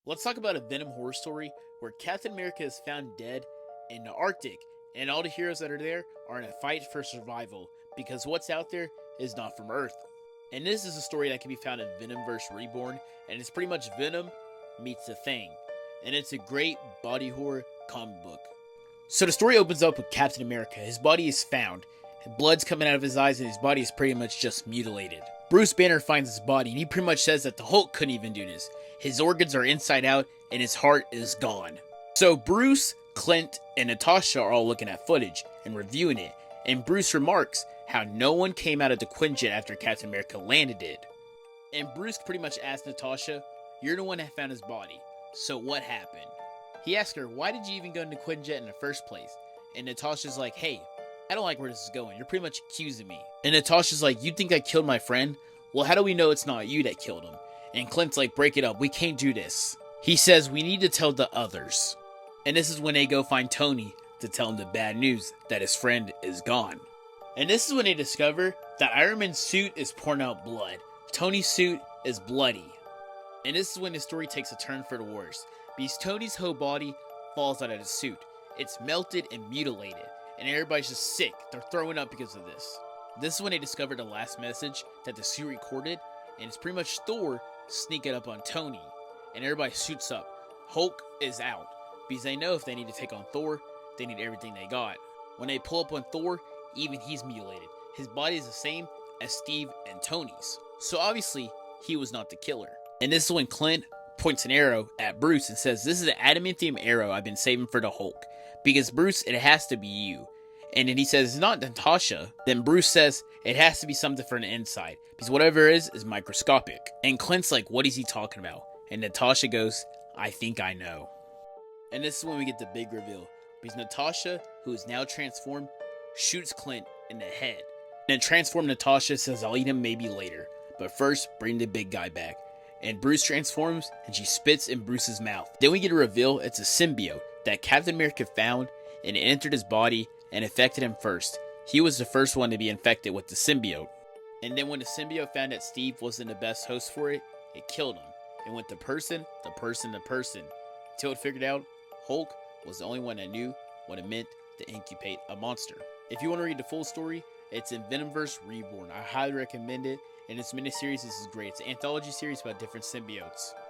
Let's talk about a Venom horror story where Captain America is found dead in the Arctic, and all the heroes that are there are in a fight for survival because what's out there is not from Earth. And this is a story that can be found in Venomverse Reborn, and it's pretty much Venom meets the Thing. And it's a great body horror comic book. So the story opens up with Captain America. His body is found, blood's coming out of his eyes, and his body is pretty much just mutilated. Bruce Banner finds his body, and he pretty much says that the Hulk couldn't even do this. His organs are inside out, and his heart is gone. So Bruce, Clint, and Natasha are all looking at footage and reviewing it, and Bruce remarks how no one came out of the Quinjet after Captain America landed it. And Bruce pretty much asks Natasha, "You're the one that found his body, so what happened?" He asks her, "Why did you even go into Quinjet in the first place?" And Natasha's like, "Hey, I don't like where this is going. You're pretty much accusing me." And Natasha's like, "You think I killed my friend? Well, how do we know it's not you that killed him?" And Clint's like, "Break it up. We can't do this." He says, "We need to tell the others." And this is when they go find Tony to tell him the bad news that his friend is gone. And this is when they discover that Iron Man's suit is pouring out blood. Tony's suit is bloody. And this is when the story takes a turn for the worse, because Tony's whole body falls out of his suit. It's melted and mutilated, and everybody's just sick. They're throwing up because of this. This is when they discover the last message that the suit recorded, and it's pretty much Thor sneaking up on Tony, and everybody suits up. Hulk is out, because they know if they need to take on Thor, they need everything they got. When they pull up on Thor, even he's mutilated. His body is the same as Steve and Tony's. So obviously, he was not the killer. And this is when Clint points an arrow at Bruce and says, "This is an adamantium arrow I've been saving for the Hulk. Because Bruce, it has to be you." And then he says, "It's not Natasha." Then Bruce says, "It has to be something from the inside. Because whatever it is microscopic." And Clint's like, "What is he talking about?" And Natasha goes, "I think I know." And this is when we get the big reveal. Because Natasha, who is now transformed, shoots Clint in the head. And then transformed Natasha says, "I'll eat him maybe later. But first, bring the big guy back." And Bruce transforms, and she spits in Bruce's mouth. Then we get a reveal it's a symbiote that Captain America found, and it entered his body and affected him first. He was the first one to be infected with the symbiote. And then when the symbiote found that Steve wasn't the best host for it, it killed him. It went to person, to person, to person, until it figured out Hulk was the only one that knew what it meant to incubate a monster. If you want to read the full story, it's in Venomverse Reborn. I highly recommend it. And this miniseries, this is great. It's an anthology series about different symbiotes.